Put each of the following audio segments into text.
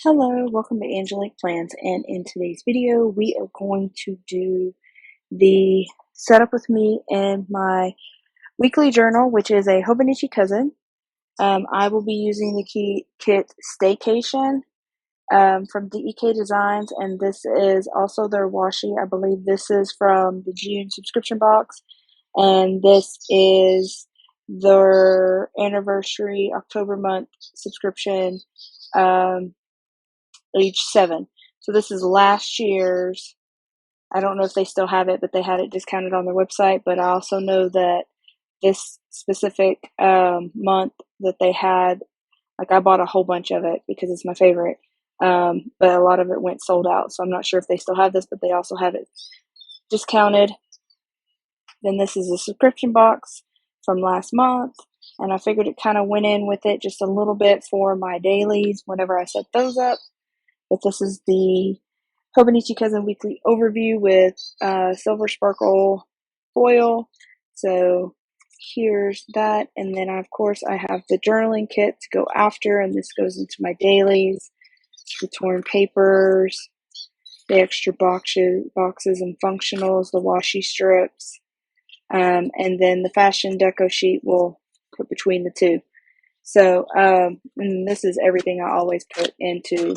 Hello, welcome to Angelique Plans, and in today's video we are going to do the setup with me and my weekly journal, which is a Hobonichi Cousin. I will be using the kit STAYCATION from DEK Designs, and this is also their washi. I believe this is from the June subscription box, and this is their anniversary October month subscription. Age 7. So this is last year's. I don't know if they still have it, but they had it discounted on their website. But I also know that this specific month that they had, like I bought a whole bunch of it because it's my favorite. But a lot of it went sold out. So I'm not sure if they still have this, but they also have it discounted. Then this is a subscription box from last month. And I figured it kind of went in with it just a little bit for my dailies whenever I set those up. But this is the Hobonichi Cousin Weekly Overview with silver sparkle foil. So here's that. And then, of course, I have the journaling kit to go after. And this goes into my dailies, the torn papers, the extra boxes and functionals, the washi strips. And then the fashion deco sheet we'll put between the two. So and this is everything I always put into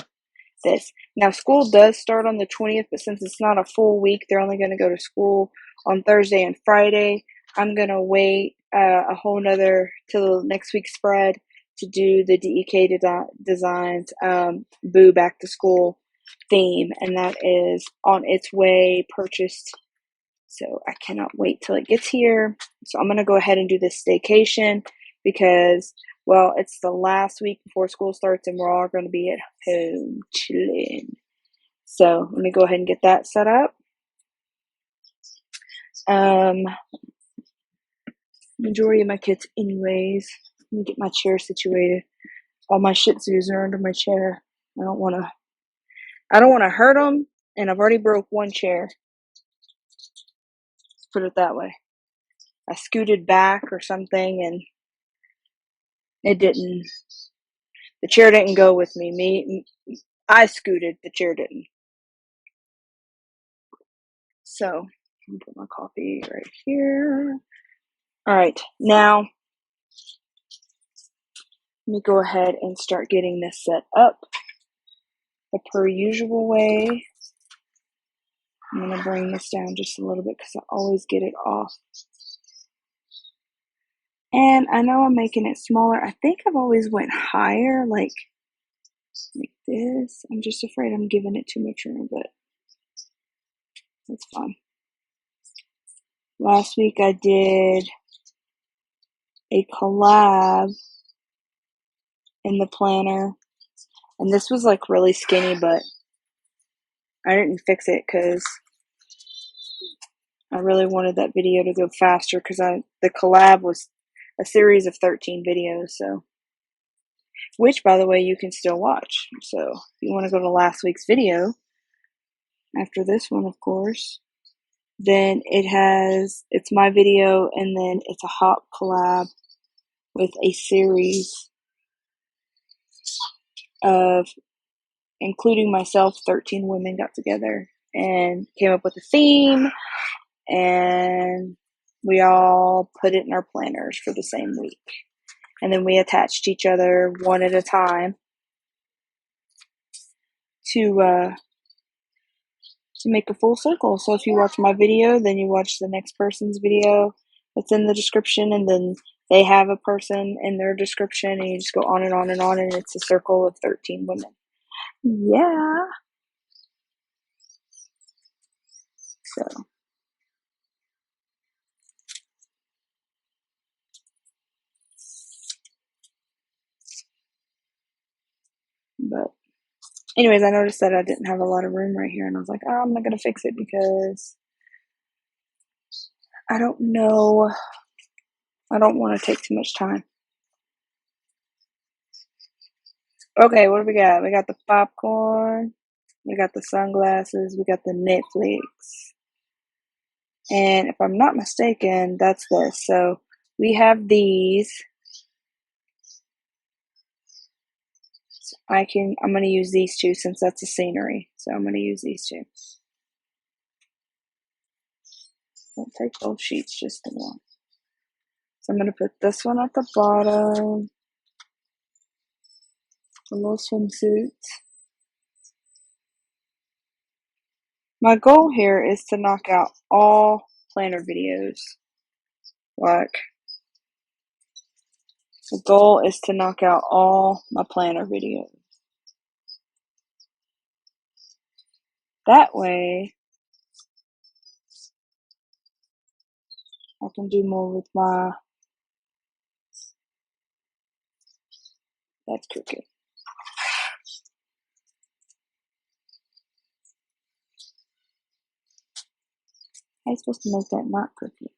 this. Now, school does start on the 20th, but since it's not a full week, they're only going to go to school on Thursday and Friday. I'm going to wait a whole nother till next week's spread to do the DEK Designs Boo Back to School theme, and that is on its way, purchased. So I cannot wait till it gets here. So I'm going to go ahead and do this STAYCATION because, well, it's the last week before school starts and we're all going to be at home chilling. So let me go ahead and get that set up. Majority of my kits anyways. Let me get my chair situated. All my Shih Tzus are under my chair. I don't want to hurt them, and I've already broke one chair. Let's put it that way. I scooted back or something and it didn't. The chair didn't go with me. I scooted. The chair didn't. So I'm gonna put my coffee right here. All right, now let me go ahead and start getting this set up the per usual way. I'm gonna bring this down just a little bit because I always get it off. And I know I'm making it smaller. I think I've always went higher, like this. I'm just afraid I'm giving it too much room, but that's fine. Last week I did a collab in the planner, and this was like really skinny, but I didn't fix it because I really wanted that video to go faster because the collab was a series of 13 videos, so, which, by the way, you can still watch. So if you want to go to last week's video after this one, of course, then it's my video, and then it's a hop collab with a series of, including myself, 13 women got together and came up with a theme, and we all put it in our planners for the same week. And then we attached each other one at a time to make a full circle. So if you watch my video, then you watch the next person's video that's in the description, and then they have a person in their description, and you just go on and on and on, and it's a circle of 13 women. Yeah. So. But anyways, I noticed that I didn't have a lot of room right here, and I was like, oh, I'm not going to fix it because I don't know. I don't want to take too much time. Okay, what do we got? We got the popcorn. We got the sunglasses. We got the Netflix. And if I'm not mistaken, that's this. So we have these. I'm going to use these two since that's a scenery. So I'm going to use these two. Don't take both sheets, just the one. So I'm going to put this one at the bottom. The little swimsuit. My goal here is to knock out all planner videos. Like, the goal is to knock out all my planner videos. That way, I can do more with my, that's crooked. How are you supposed to make that not crooked?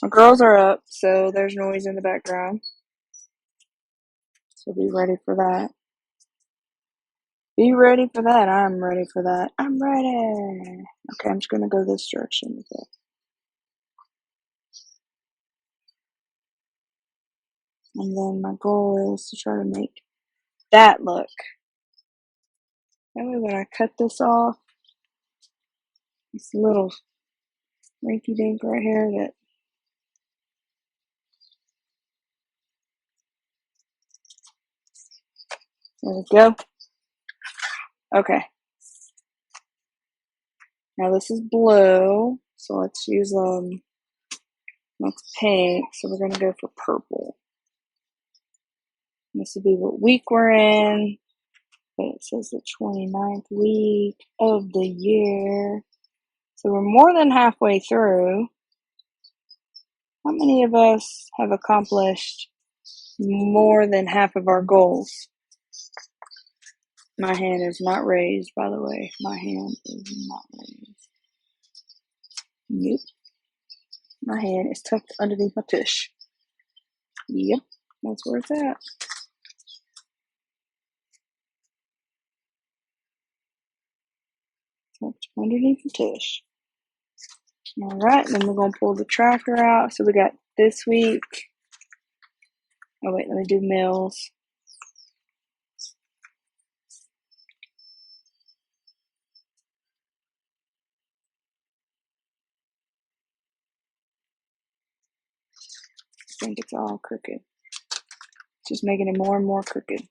My girls are up, so there's noise in the background. So be ready for that. Be ready for that. I'm ready for that. I'm ready. Okay, I'm just going to go this direction with it. And then my goal is to try to make that look. That way when I cut this off, this little rinky dink right here that there we go. Okay. Now this is blue, so let's use that's pink, so we're gonna go for purple. This will be what week we're in. But it says the 29th week of the year. So we're more than halfway through. How many of us have accomplished more than half of our goals? My hand is not raised, by the way. My hand is not raised. Nope. My hand is tucked underneath my tush. Yep, that's where it's at. Tucked underneath the tush. Alright, then we're going to pull the tracker out. So we got this week. Oh wait, let me do meals. I think it's all crooked. Just making it more and more crooked.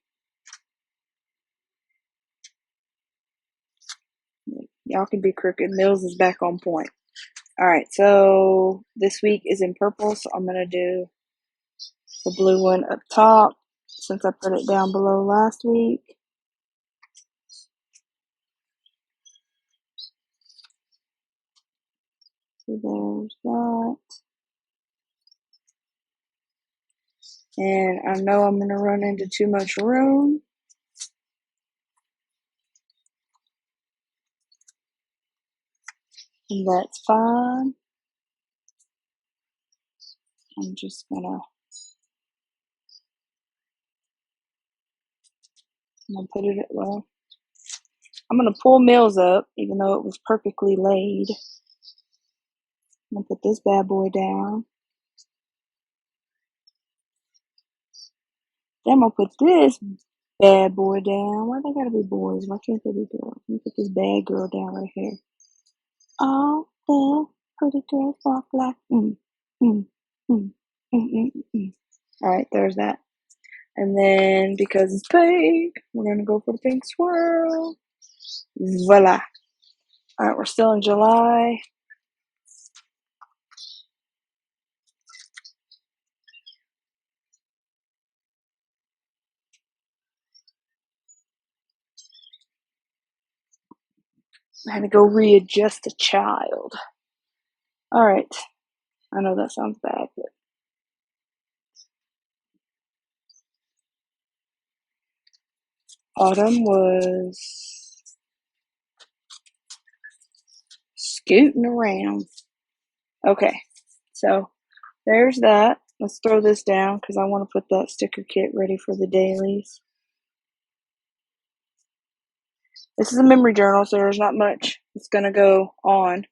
Y'all can be crooked. Mills is back on point. Alright, so this week is in purple, so I'm going to do the blue one up top since I put it down below last week. So there's that. And I know I'm going to run into too much room. And that's fine. I'm just going to put it, well, I'm going to pull Mills up, even though it was perfectly laid. I'm going to put this bad boy down. Then I'm going to put this bad boy down. Why they got to be boys? Why can't they be girls? Let me put this bad girl down right here. All the pretty girls walk like Alright, there's that. And then, because it's pink, we're going to go for the pink swirl. Voila. Alright, we're still in July. I had to go readjust a child. Alright. I know that sounds bad, but Autumn was scooting around. Okay, so there's that. Let's throw this down because I want to put that sticker kit ready for the dailies. This is a memory journal, so there's not much that's going to go on.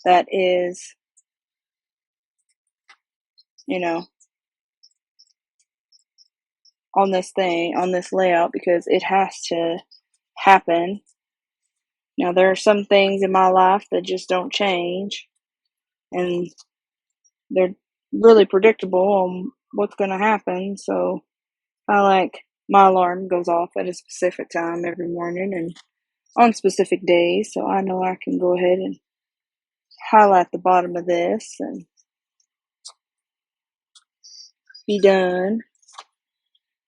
that is, you know, on this thing, on this layout, because it has to happen. Now, there are some things in my life that just don't change, and they're really predictable on what's going to happen. So I like my alarm goes off at a specific time every morning and on specific days, so I know I can go ahead and highlight the bottom of this and be done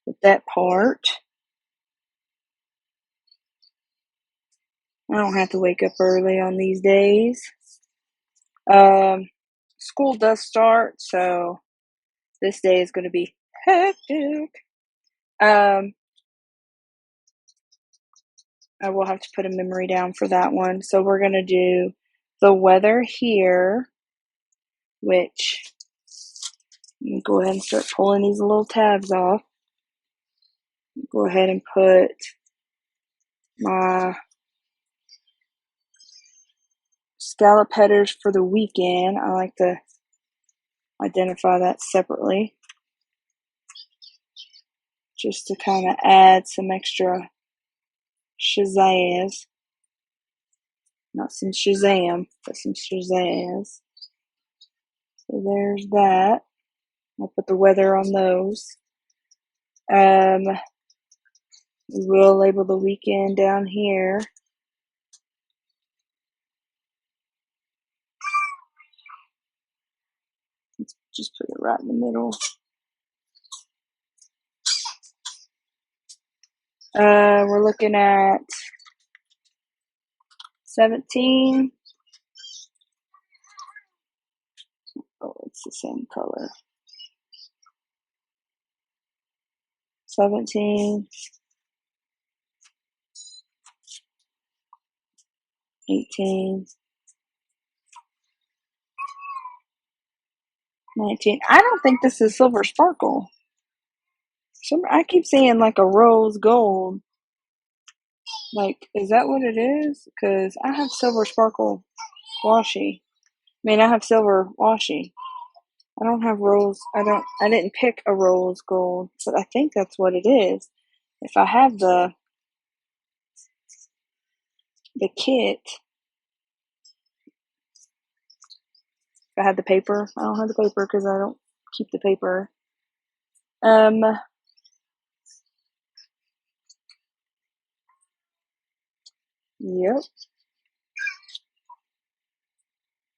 with that part. I don't have to wake up early on these days. School does start, so this day is going to be hectic. I will have to put a memory down for that one. So we're going to do the weather here, which let me go ahead and start pulling these little tabs off. Go ahead and put my scallop headers for the weekend. I like to identify that separately, just to kind of add some extra shazazz. Not some Shazam, but some shazazz. So there's that. I'll put the weather on those. We will label the weekend down here. Let's just put it right in the middle. We're looking at 17. Oh, it's the same color. 17, 18, 19. I don't think this is silver sparkle. I keep saying like a rose gold. Like, is that what it is? Because I have silver sparkle washi. I have silver washi. I don't have rose. I didn't pick a rose gold, but I think that's what it is. If I have the kit, if I had the paper, I don't have the paper because I don't keep the paper. Yep.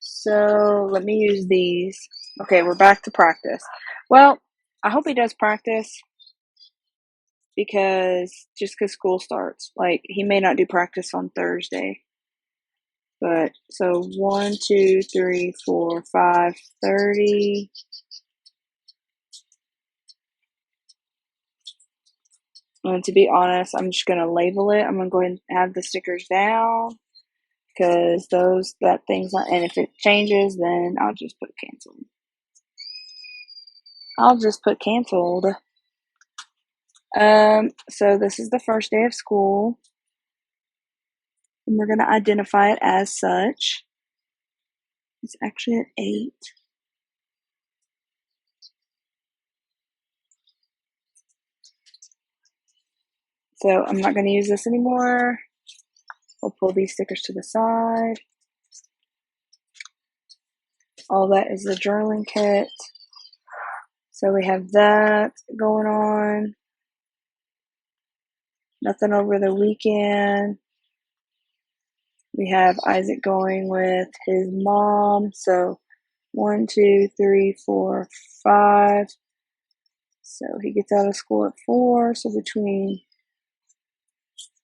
So let me use these. Okay, we're back to practice. Well, I hope he does practice because school starts. Like, he may not do practice on Thursday. But so 1, 2, 3, 4, 5, 30. And to be honest, I'm just gonna label it. I'm gonna go ahead and add the stickers down because that thing's not. And if it changes, then I'll just put canceled. So this is the first day of school, and we're gonna identify it as such. It's actually at 8. So I'm not gonna use this anymore. We'll pull these stickers to the side. All that is the journaling kit. So we have that going on. Nothing over the weekend. We have Isaac going with his mom. So 1, 2, 3, 4, 5. So he gets out of school at 4. So between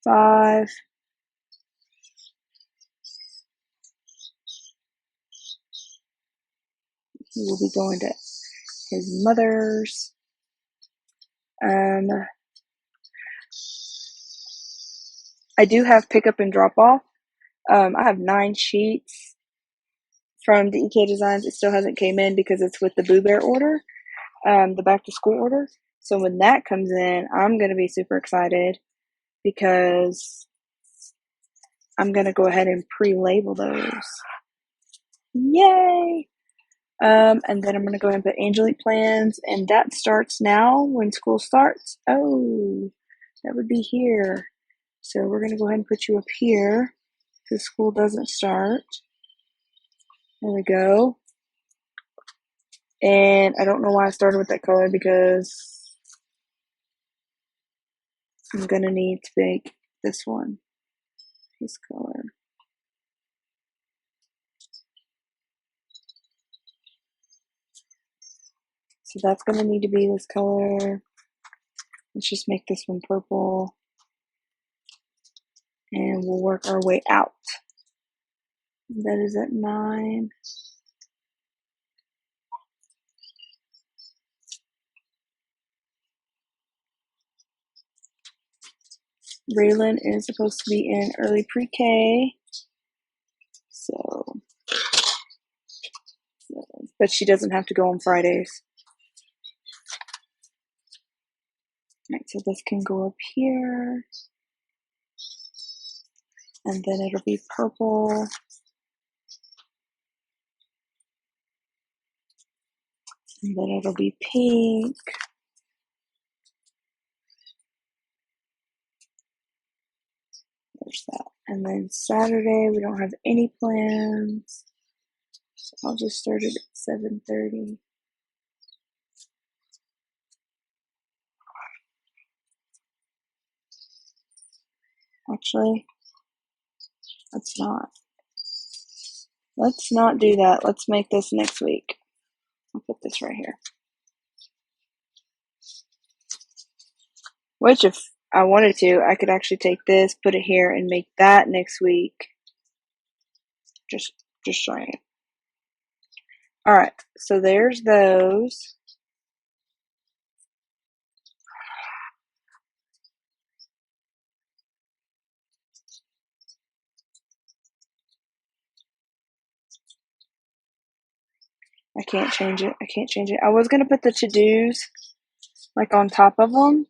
5. He will be going to his mother's. I do have pickup and drop off. I have 9 sheets from DEK Designs. It still hasn't came in because it's with the Boo Bear order, the back to school order. So when that comes in, I'm going to be super excited because I'm going to go ahead and pre-label those. Yay! And then I'm going to go ahead and put Angelique plans, and that starts now when school starts. Oh, that would be here. So we're going to go ahead and put you up here because school doesn't start. There we go. And I don't know why I started with that color because I'm going to need to make this one, this color. So that's going to need to be this color. Let's just make this one purple. And we'll work our way out. That is at 9. Raylan is supposed to be in early pre-K. So, but she doesn't have to go on Fridays. Alright, so this can go up here. And then it'll be purple. And then it'll be pink. There's that. And then Saturday, we don't have any plans. So I'll just start it at 7:30. Actually, let's not. Let's not do that. Let's make this next week. I'll put this right here. Which, if I wanted to, I could actually take this, put it here, and make that next week. Just showing it. Alright, so there's those. I can't change it. I can't change it. I was going to put the to-dos like on top of them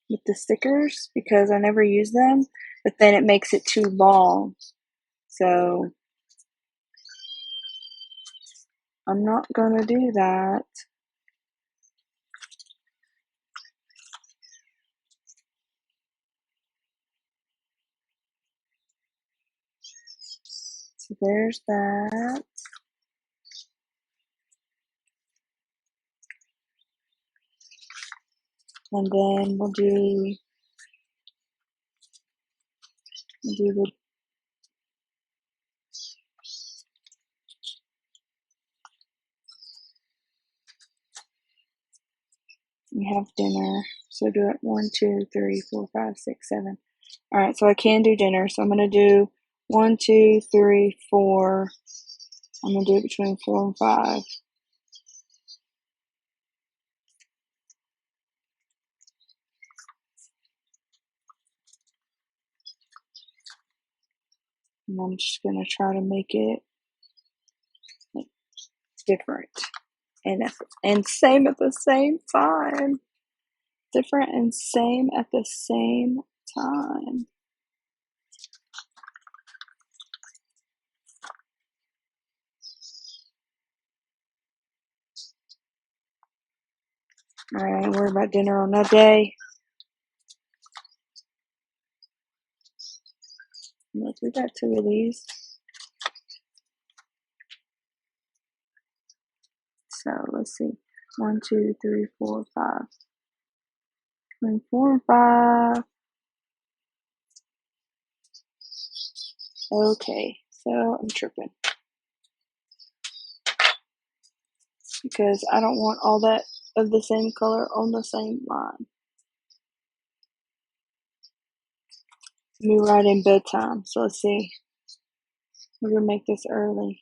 with the stickers because I never use them, but then it makes it too long. So I'm not going to do that. So there's that. And then we'll do the we have dinner. So do it 1, 2, 3, 4, 5, 6, 7. Alright, so I can do dinner. So I'm gonna do 1, 2, 3, 4. I'm gonna do it between 4 and 5. And I'm just gonna try to make it like different and same at the same time. Different and same at the same time. Alright, I ain't worried about dinner on that day. Look, we got 2 of these. So let's see. 1, 2, 3, 4, 5. Between 4 and 5. Okay, so I'm tripping. Because I don't want all that of the same color on the same line. Be right in bedtime. So let's see. We're gonna make this early.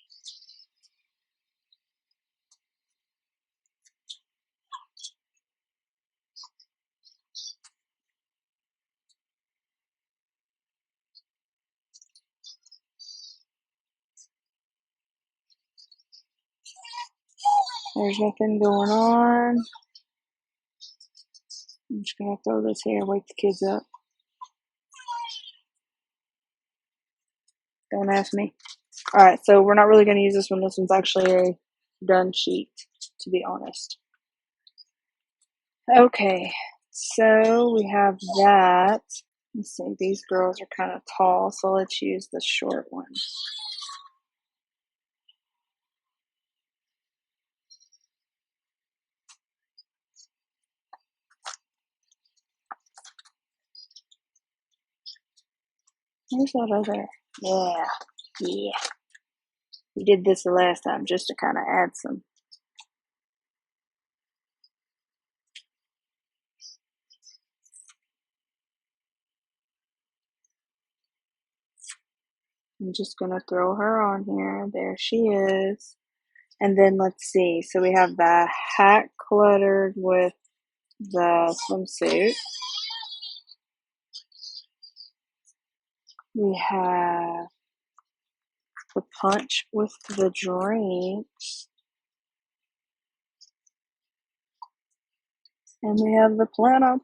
There's nothing going on. I'm just gonna throw this here, wake the kids up. Don't ask me. Alright, so we're not really going to use this one. This one's actually a done sheet, to be honest. Okay, so we have that. Let's see, these girls are kind of tall, so let's use the short one. Where's that other? Yeah. We did this the last time just to kind of add some. I'm just going to throw her on here. There she is. And then let's see. So we have the hat cluttered with the swimsuit. We have the punch with the drinks. And we have the planner. I'm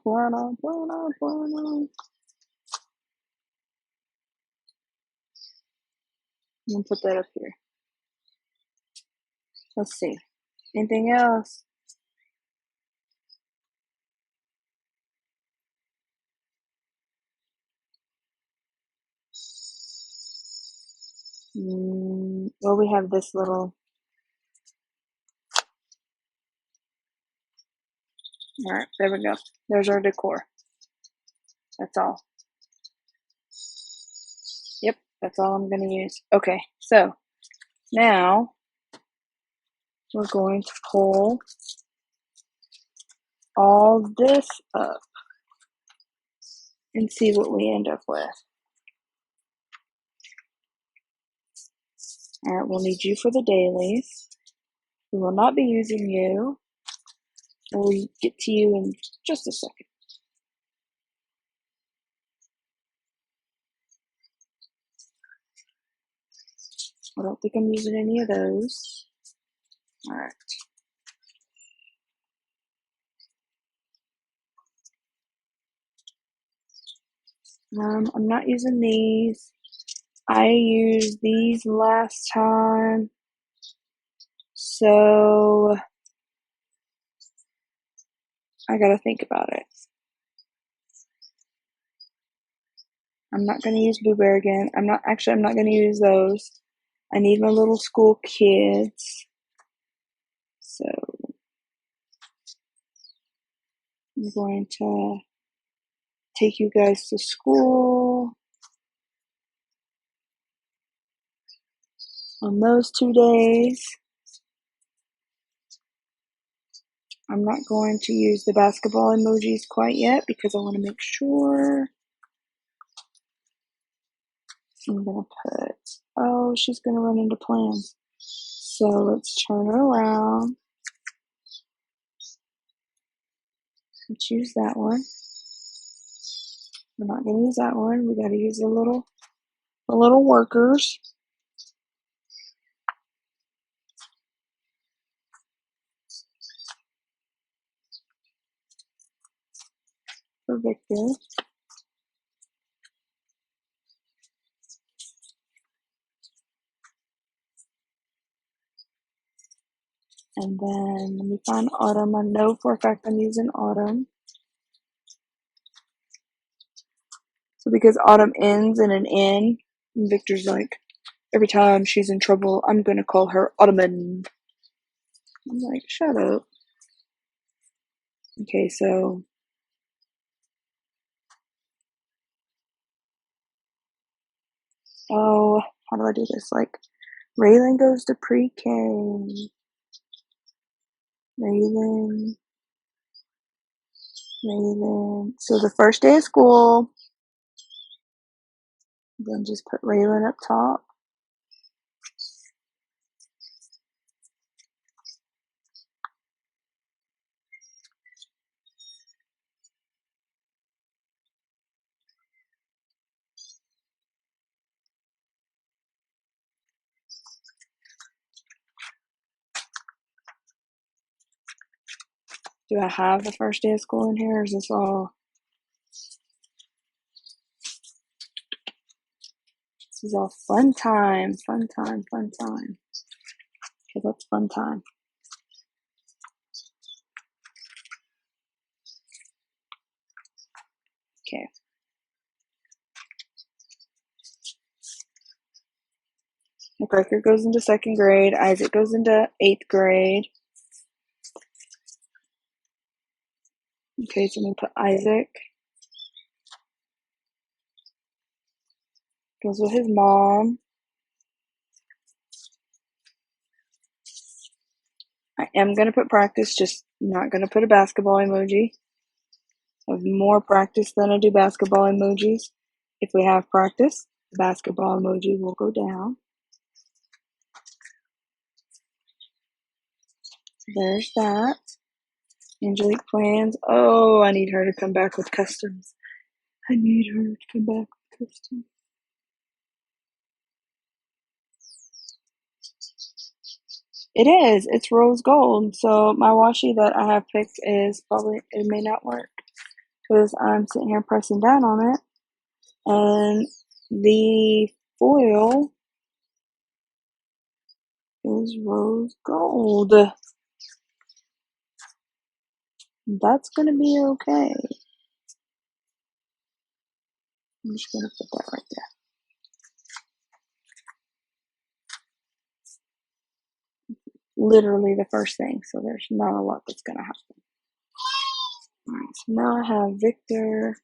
going to put that up here. Let's see. Anything else? Well, we have this little. Alright, there we go. There's our decor. That's all. Yep, that's all I'm going to use. Okay, so now we're going to pull all this up and see what we end up with. Alright, we'll need you for the dailies. We will not be using you. We'll get to you in just a second. I don't think I'm using any of those. Alright. I'm not using these. I used these last time. So I gotta think about it. I'm not gonna use Boo Bear again. I'm not gonna use those. I need my little school kids. So I'm going to take you guys to school on those 2 days. I'm not going to use the basketball emojis quite yet because I want to make sure. I'm going to put, oh, she's going to run into plans. So let's turn her around. Let's use that one. We're not going to use that one. We got to use the little workers. For Victor. And then let me find Autumn. I know for a fact I'm using Autumn. So because Autumn ends in an N, and Victor's like, every time she's in trouble, I'm going to call her Ottoman. I'm like, shut up. Okay, so how do I do this? Like, Raylan goes to pre-K. Raylan. So the first day of school, then just put Raylan up top. Do I have the first day of school in here, or is this all? This is all fun time, fun time, fun time. Okay, that's fun time. Okay. McGregor goes into 2nd grade. Isaac goes into 8th grade. Okay, so I'm going to put Isaac. Goes with his mom. I am going to put practice, just not going to put a basketball emoji. I have more practice than I do basketball emojis. If we have practice, the basketball emoji will go down. There's that. Angelique plans. Oh, I need her to come back with customs. I need her to come back with customs. It is. It's rose gold. So my washi that I have picked is probably, it may not work because I'm sitting here pressing down on it. And the foil is rose gold. That's going to be okay. I'm just going to put that right there. Literally the first thing, so there's not a lot that's going to happen. Alright, so now I have Victor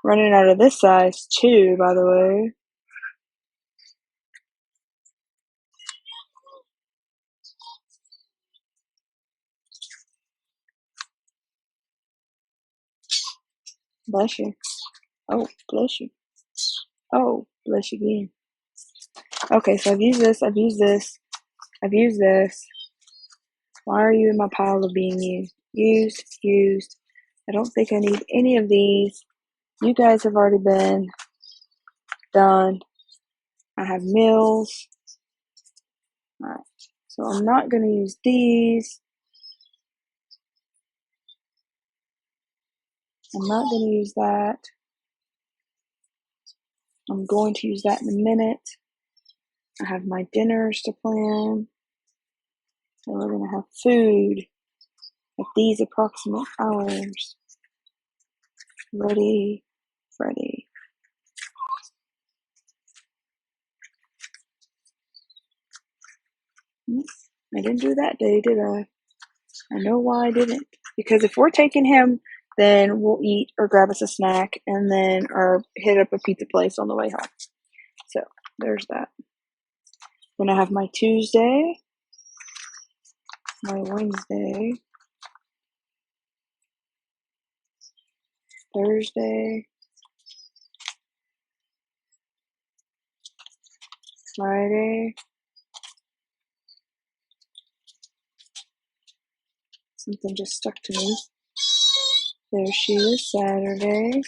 running out of this size too, by the way. Bless you. Oh, bless you. Oh, bless you again. Okay, so I've used this, I've used this, I've used this. Why are you in my pile of being used? Used. I don't think I need any of these. You guys have already been done. I have mills. Alright, so I'm not going to use these. I'm not going to use that. I'm going to use that in a minute. I have my dinners to plan. So we're going to have food at these approximate hours. Ready, Freddy. I didn't do that day, did I? I know why I didn't. Because if we're taking him, then we'll eat or grab us a snack and then or hit up a pizza place on the way home. So there's that. Then I have my Tuesday, my Wednesday, Thursday, Friday. Something just stuck to me. There she is, Saturday,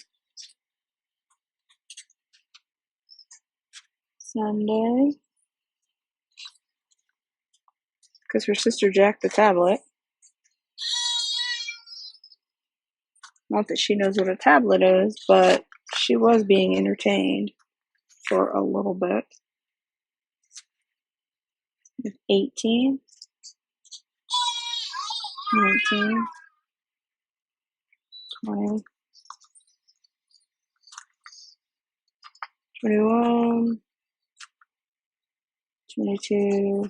Sunday, because her sister jacked the tablet. Not that she knows what a tablet is, but she was being entertained for a little bit. 18, 19, 20, 21, 22,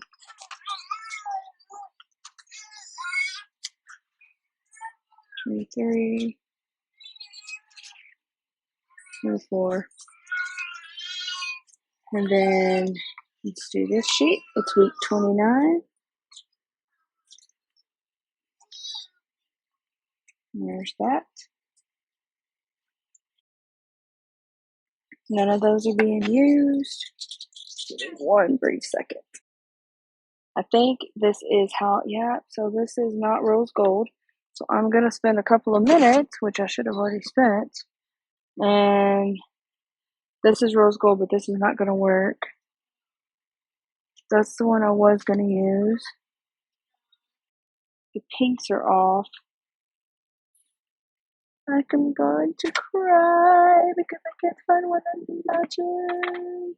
23, 24. And then let's do this sheet. It's week 29. There's that. None of those are being used. One brief second. I think this is how, yeah, so this is not rose gold. So I'm going to spend a couple of minutes, which I should have already spent. And this is rose gold, but this is not going to work. That's the one I was going to use. The pinks are off. I'm going to cry because I can't find one of the matches.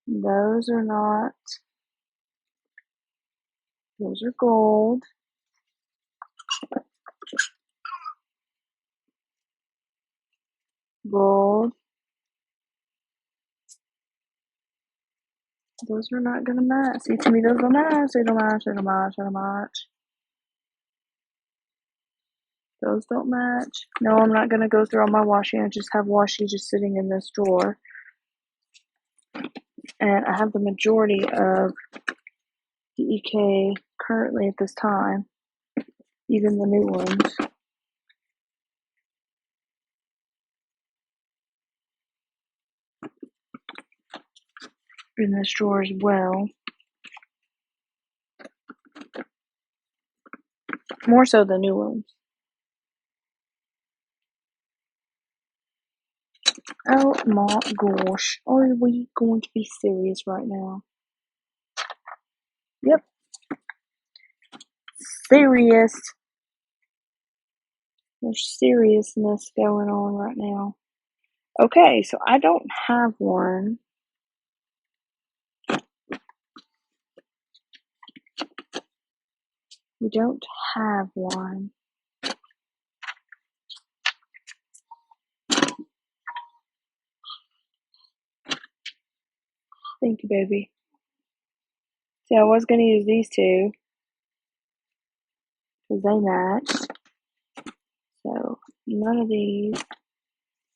Those are not, those are gold. Gold. Those are not gonna match. See, to me, those don't match. They don't match. They don't match. They don't match. Those don't match. No, I'm not gonna go through all my washi. I just have washi just sitting in this drawer. And I have the majority of DEK currently at this time, even the new ones, in this drawer as well. More so the new ones. Oh my gosh. Are we going to be serious right now? Yep. Serious. There's seriousness going on right now. Okay, so I don't have one. We don't have one. Thank you, baby. See, I was going to use these two because they match. So, none of these.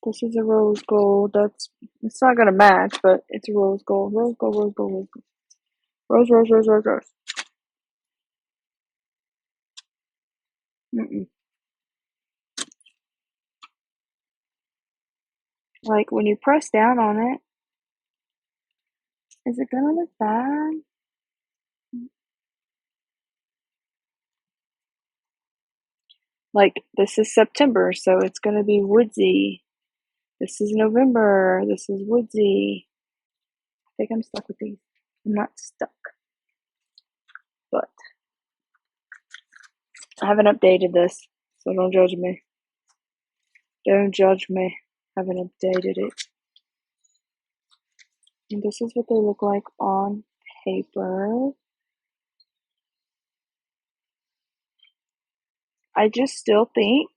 This is a rose gold. It's not going to match, but it's a rose gold. Rose gold, rose gold, rose gold. Rose, rose, rose, rose, rose. Like, when you press down on it, is it going to look bad? Like, this is September, so it's going to be woodsy. This is November. This is woodsy. I think I'm stuck with these. I'm not stuck. But I haven't updated this, so don't judge me. Don't judge me. I haven't updated it. And this is what they look like on paper. I just still think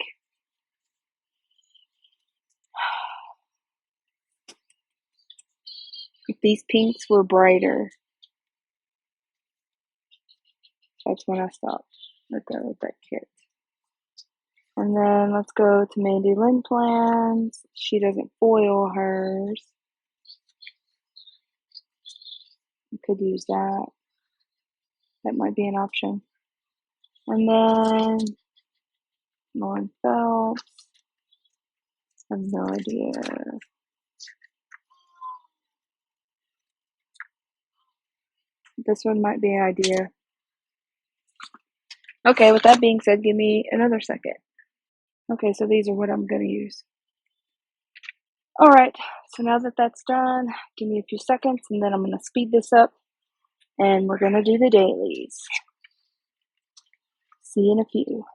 if these pinks were brighter, that's when I stopped with that kit. And then let's go to Mandy Lynn plans. She doesn't foil hers. You could use that. That might be an option. And then Lauren Phelps. I have no idea. This one might be an idea. Okay, with that being said, give me another second. Okay, so these are what I'm going to use. Alright, so now that that's done, give me a few seconds and then I'm going to speed this up and we're going to do the dailies. See you in a few.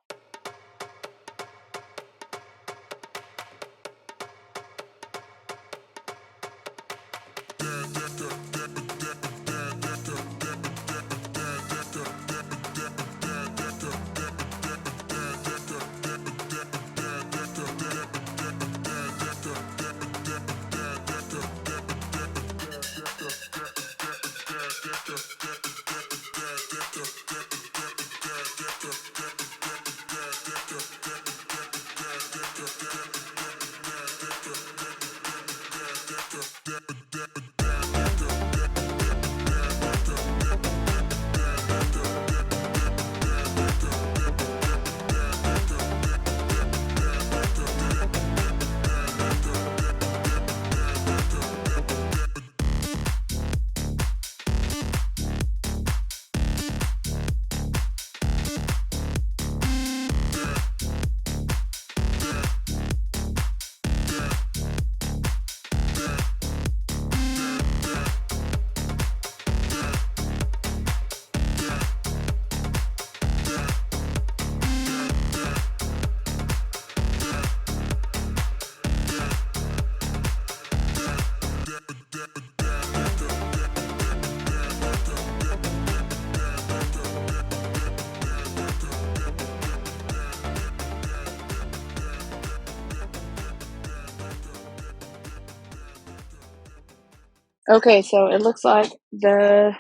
Okay, so it looks like the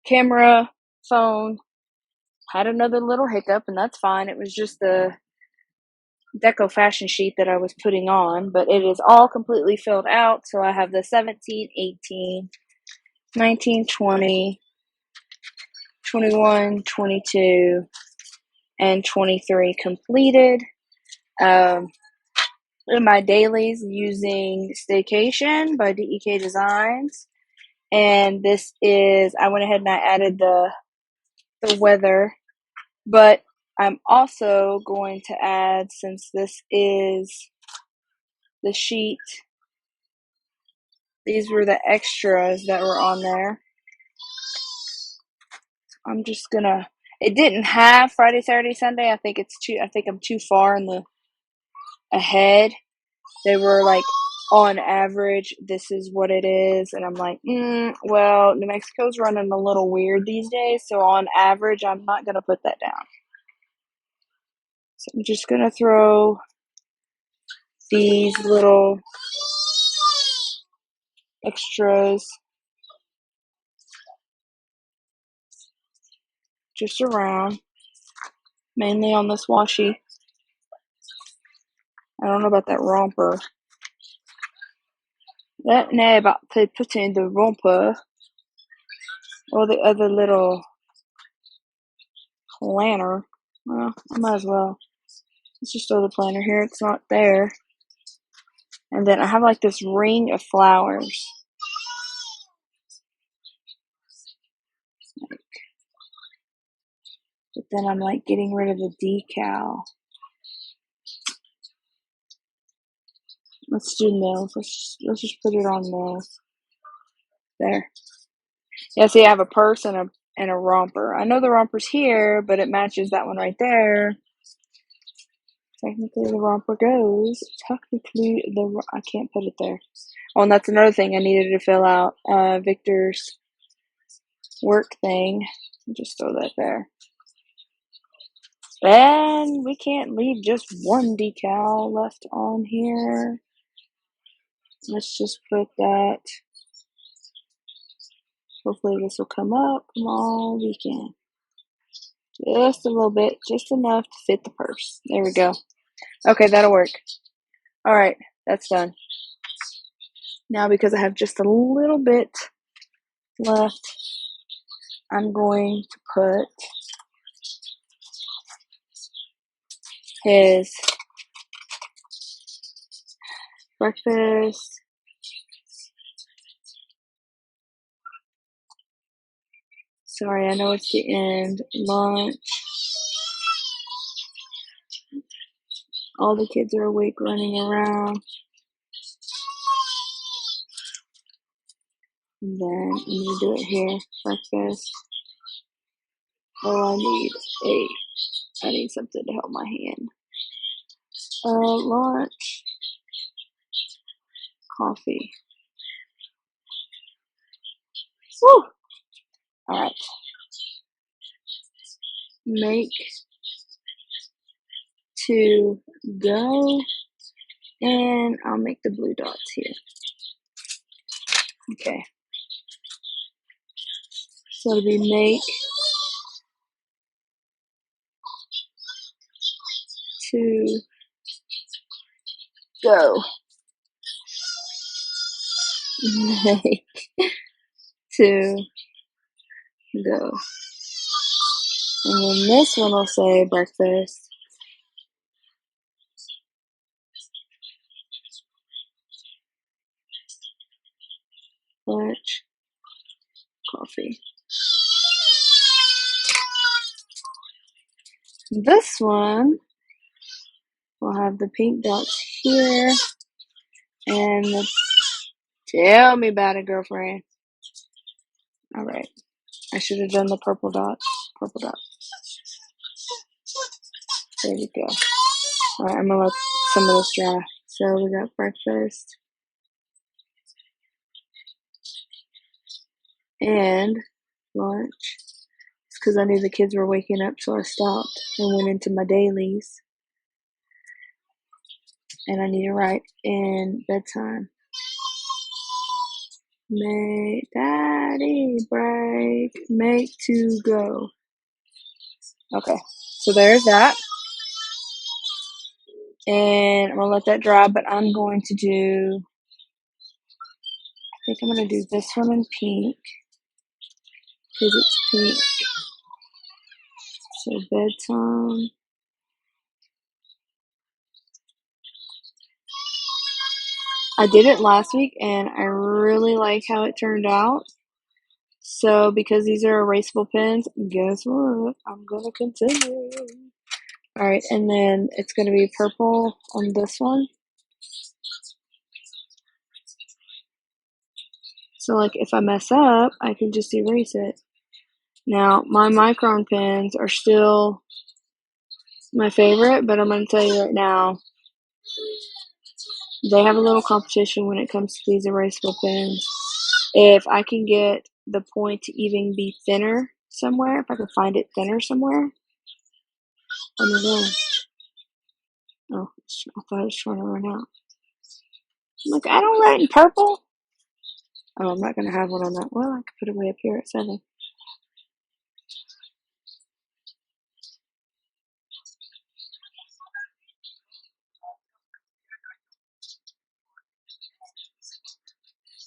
camera phone had another little hiccup, and that's fine. It was just the deco fashion sheet that I was putting on, but it is all completely filled out. So I have the 17, 18, 19, 20, 21, 22, and 23 completed. In my dailies using STAYCATION by DEK Designs. And this is, I went ahead and I added the weather, but I'm also going to add, since this is the sheet, these were the extras that were on there. I'm just gonna, it didn't have Friday, Saturday, Sunday. I think I'm too far in the ahead. They were like, on average, this is what it is. And I'm like, well, New Mexico's running a little weird these days. So on average, I'm not going to put that down. So I'm just going to throw these little extras just around, mainly on this washi. I don't know about that romper. That know about putting the romper or the other little planner. Well, I might as well. Let's just throw the planner here. It's not there. And then I have like this ring of flowers. But then I'm like getting rid of the decal. Let's do nose. Let's just put it on nose. There. Yeah, see, I have a purse and a romper. I know the romper's here, but it matches that one right there. Technically, the romper goes. I can't put it there. Oh, and that's another thing I needed to fill out. Victor's work thing. Just throw that there. And we can't leave just one decal left on here. Let's just put that. Hopefully this will come up. Come on, we can. Just a little bit, just enough to fit the purse. There we go. Okay, that'll work. All right, that's done. Now, because I have just a little bit left, I'm going to put his breakfast, sorry, I know it's the end, lunch. All the kids are awake running around. And then I'm going to do it here. Breakfast. Oh, I need something to help my hand. Lunch. Coffee. Woo! Alright. Make to go. And I'll make the blue dots here. Okay. So it'll be make to go. Make to go. And then this one will say breakfast. Lunch. Coffee. This one will have the pink dots here. And tell me about it, girlfriend. Alright. I should have done the purple dots. Purple dots. There we go. Alright, I'm gonna let some of this dry. So we got breakfast. And lunch. It's because I knew the kids were waking up, so I stopped and went into my dailies. And I need to write in bedtime. Make daddy break, make to go. Okay, so there's that. And I'm gonna let that dry, but I'm going to do, I think I'm gonna do this one in pink, because it's pink. So bedtime. I did it last week and I really like how it turned out. So because these are erasable pens, guess what? I'm gonna continue. Alright, and then it's gonna be purple on this one. So like if I mess up, I can just erase it. Now my micron pens are still my favorite, but I'm gonna tell you right now, they have a little competition when it comes to these erasable pens. If I can get the point to even be thinner somewhere, if I can find it thinner somewhere, let me know. Oh, I thought it was trying to run out. Look, I don't write in purple. Oh, I'm not going to have one on that. Well, I could put it way up here at 7.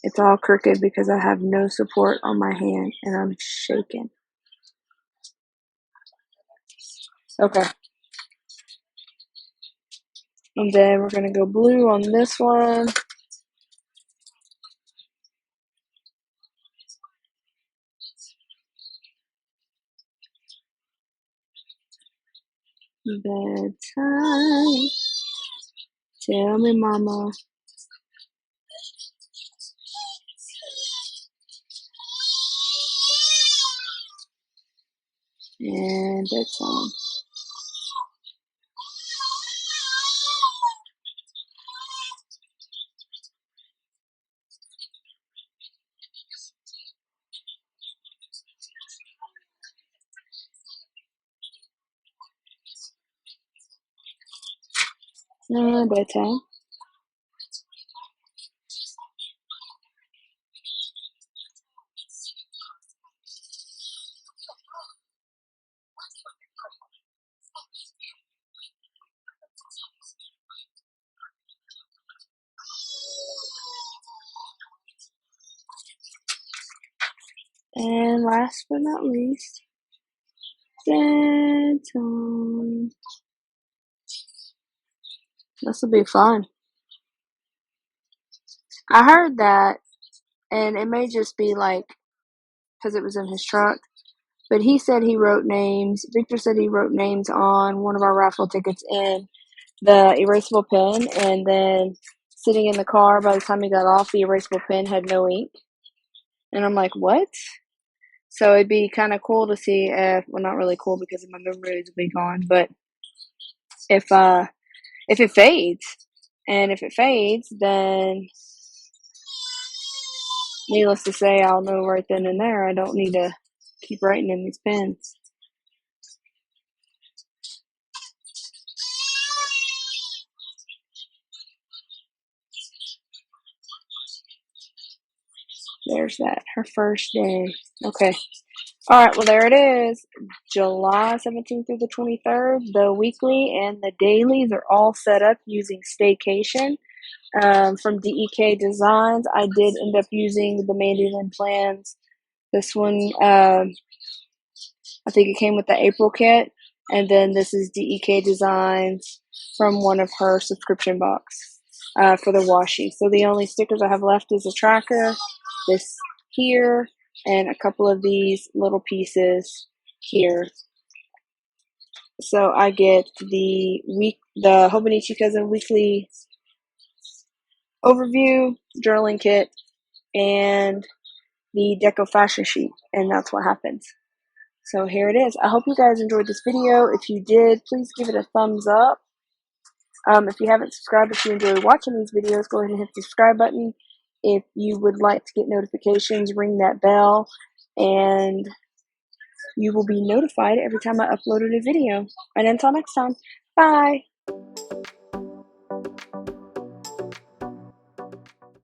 It's all crooked because I have no support on my hand and I'm shaking. Okay. And then we're going to go blue on this one. Bedtime. Tell me, mama. And bedtime. And bedtime. And last but not least, bedtime. This will be fun. I heard that, and it may just be like because it was in his truck, but he said he wrote names. Victor said he wrote names on one of our raffle tickets in the erasable pen, and then sitting in the car, by the time he got off, the erasable pen had no ink. And I'm like, what? So it'd be kind of cool to see if, well, not really cool because my memory will be gone, but if it fades, and if it fades, then needless to say, I'll know right then and there. I don't need to keep writing in these pens. There's that. Her first day. Okay. All right. Well, there it is. July 17th through the 23rd. The weekly and the dailies are all set up using STAYCATION from DEK Designs. I did end up using the mandolin plans. This one, I think it came with the April kit. And then this is DEK Designs from one of her subscription box for the washi. So the only stickers I have left is a tracker, this here, and a couple of these little pieces here. So I get the Hobonichi Cousin Weekly Overview journaling kit and the deco fashion sheet, and that's what happens. So here it is. I hope you guys enjoyed this video. If you did, please give it a thumbs up. If you haven't subscribed, if you enjoy watching these videos, go ahead and hit the subscribe button. If you would like to get notifications, ring that bell, and you will be notified every time I upload a new video. And until next time, bye!